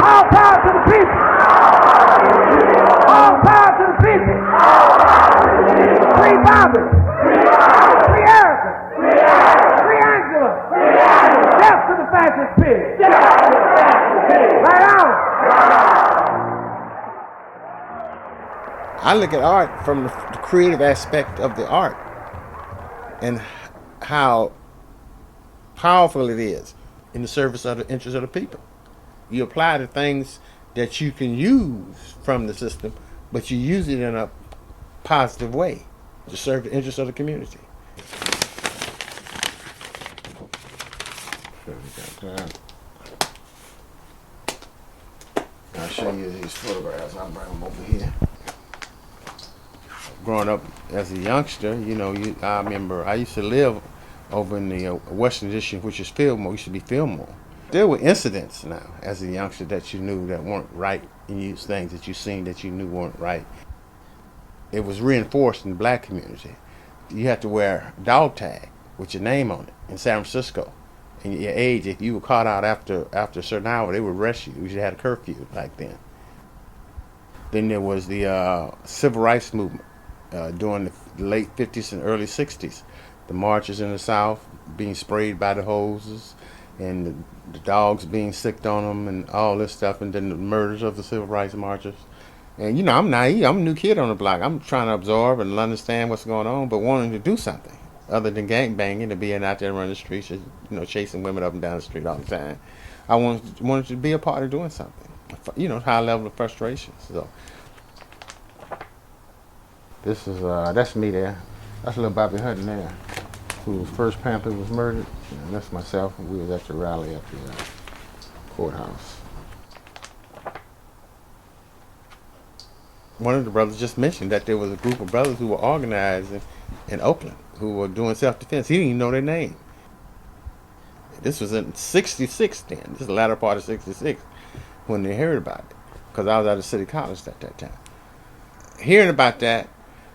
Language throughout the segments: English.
All power to the people. All power to the people. Free Bobby. Free Erica. Free Angela. Death to the fascist pig. Right on. I look at art from the creative aspect of the art and how powerful it is in the service of the interests of the people. You apply the things that you can use from the system, but you use it in a positive way to serve the interests of the community. I'll show you these photographs. I'll bring them over here. Growing up as a youngster, I remember I used to live over in the Western District, which is Fillmore. Used to be Fillmore. There were incidents now as a youngster that you knew that weren't right, and you things that you seen that you knew weren't right. It was reinforced in the black community. You had to wear a dog tag with your name on it in San Francisco. And your age, if you were caught out after a certain hour, they would arrest you. We had a curfew back then. Then there was the civil rights movement during the late 50s and early 60s. The marches in the South being sprayed by the hoses, and the dogs being sicked on them, and all this stuff, and then the murders of the civil rights marchers. And I'm naive. I'm a new kid on the block. I'm trying to absorb and understand what's going on, but wanting to do something other than gang banging and being out there running the streets, chasing women up and down the street all the time. I wanted to be a part of doing something. High level of frustration. So this is that's me there. That's little Bobby Hutton there, whose first Panther was murdered. And that's myself. We was at the rally at the courthouse. One of the brothers just mentioned that there was a group of brothers who were organized in Oakland who were doing self-defense. He didn't even know their name. This was in '66 then. This is the latter part of '66 when they heard about it, because I was out of City College at that time. Hearing about that,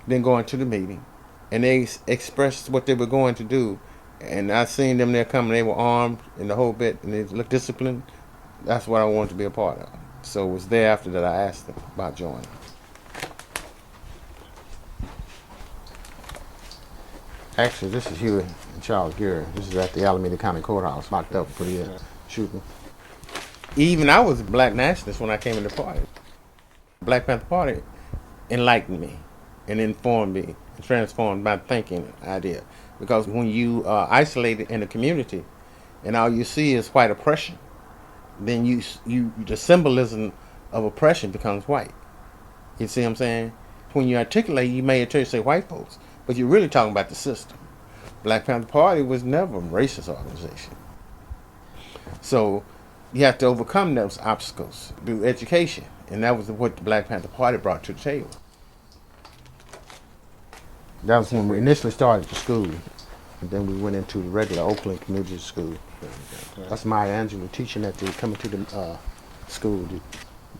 then going to the meeting, and they expressed what they were going to do, and I seen them there coming. They were armed and the whole bit, and they looked disciplined. That's what I wanted to be a part of. So it was thereafter that I asked them about joining. Actually, this is Huey and Charles Geary. This is at the Alameda County Courthouse, locked up for the shooting. Even I was a black nationalist when I came in the party. Black Panther Party enlightened me and informed me and transformed my thinking idea. Because when you are isolated in a community and all you see is white oppression, then the symbolism of oppression becomes white. You see what I'm saying? When you articulate, you may say white folks, but you're really talking about the system. Black Panther Party was never a racist organization. So you have to overcome those obstacles through education. And that was what the Black Panther Party brought to the table. That was when we initially started the school. And then we went into the regular Oakland Community School. That's Maya Angelou teaching at coming to the school to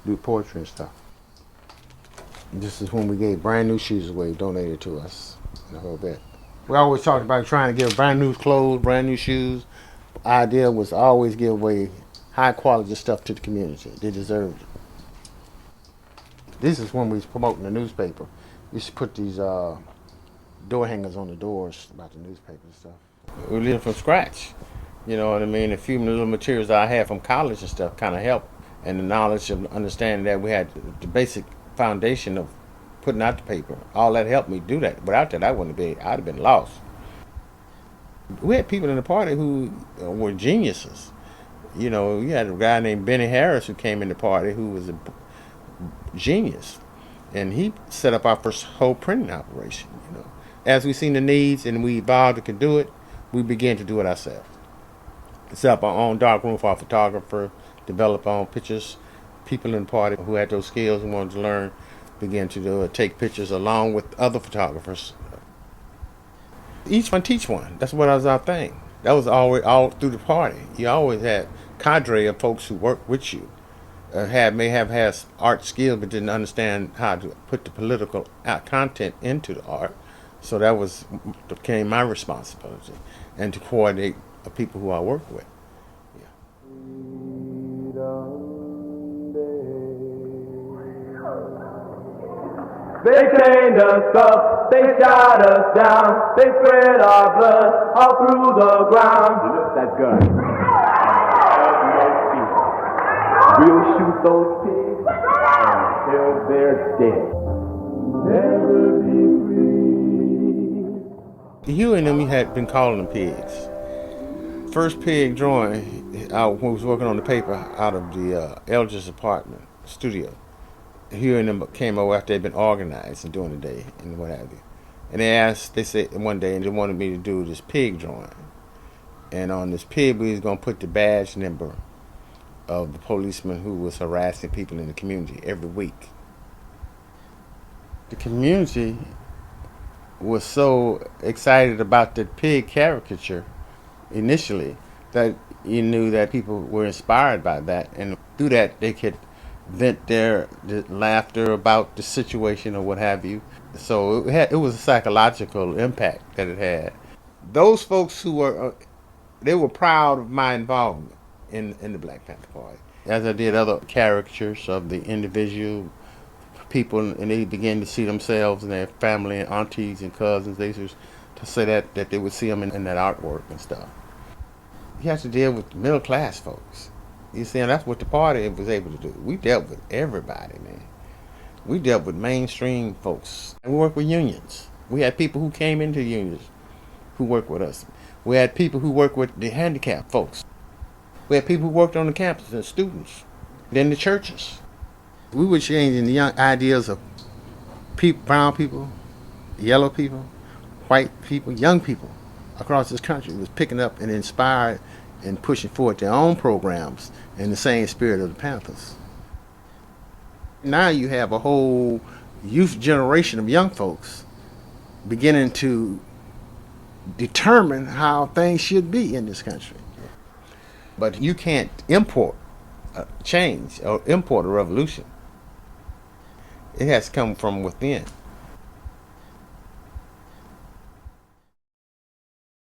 do poetry and stuff. This is when we gave brand new shoes away, donated to us, and a whole bit. We always talked about trying to give brand new clothes, brand new shoes. The idea was to always give away high quality stuff to the community. They deserved it. This is when we was promoting the newspaper. We used to put these door hangers on the doors about the newspaper and stuff. We lived from scratch. You know what I mean? A few little materials I had from college and stuff kind of helped. And the knowledge of understanding that we had the basic foundation of putting out the paper. All that helped me do that. Without that, I'd have been lost. We had people in the party who were geniuses. You know, you had a guy named Benny Harris who came in the party who was a genius. And he set up our first whole printing operation, you know. As we seen the needs and we evolved and could do it, we began to do it ourselves. Set up our own dark room for our photographer, develop our own pictures. People in the party who had those skills and wanted to learn began to take pictures along with other photographers. Each one teach one. That's what was our thing. That was always all through the party. You always had cadre of folks who worked with you. May have had art skills but didn't understand how to put the political content into the art. So that became my responsibility, and to coordinate the people who I work with. Yeah. They chained us up, they shot us down, they spread our blood all through the ground. That gun. We'll shoot those pigs until they're dead. Never be free. Hugh and them had been calling them pigs. First pig drawing, I was working on the paper out of the Eldridge apartment studio. Hugh and them came over after they'd been organized and during the day and what have you. And they said one day, and they wanted me to do this pig drawing. And on this pig, we was going to put the badge number of the policeman who was harassing people in the community every week. The community was so excited about the pig caricature initially that you knew that people were inspired by that, and through that they could vent their laughter about the situation or what have you. So it was a psychological impact that it had. Those folks who were they were proud of my involvement in the Black Panther Party, as I did other caricatures of the individual people, and they began to see themselves and their family and aunties and cousins. They used to say that they would see them in that artwork and stuff. You have to deal with middle class folks. You see, and that's what the party was able to do. We dealt with everybody, man. We dealt with mainstream folks. And we worked with unions. We had people who came into unions who worked with us. We had people who worked with the handicapped folks. We had people who worked on the campus and students. Then the churches. We were changing the young ideas of brown people, yellow people, white people, young people across this country. It was picking up and inspired and pushing forward their own programs in the same spirit of the Panthers. Now you have a whole youth generation of young folks beginning to determine how things should be in this country. But you can't import a change or import a revolution. It has to come from within.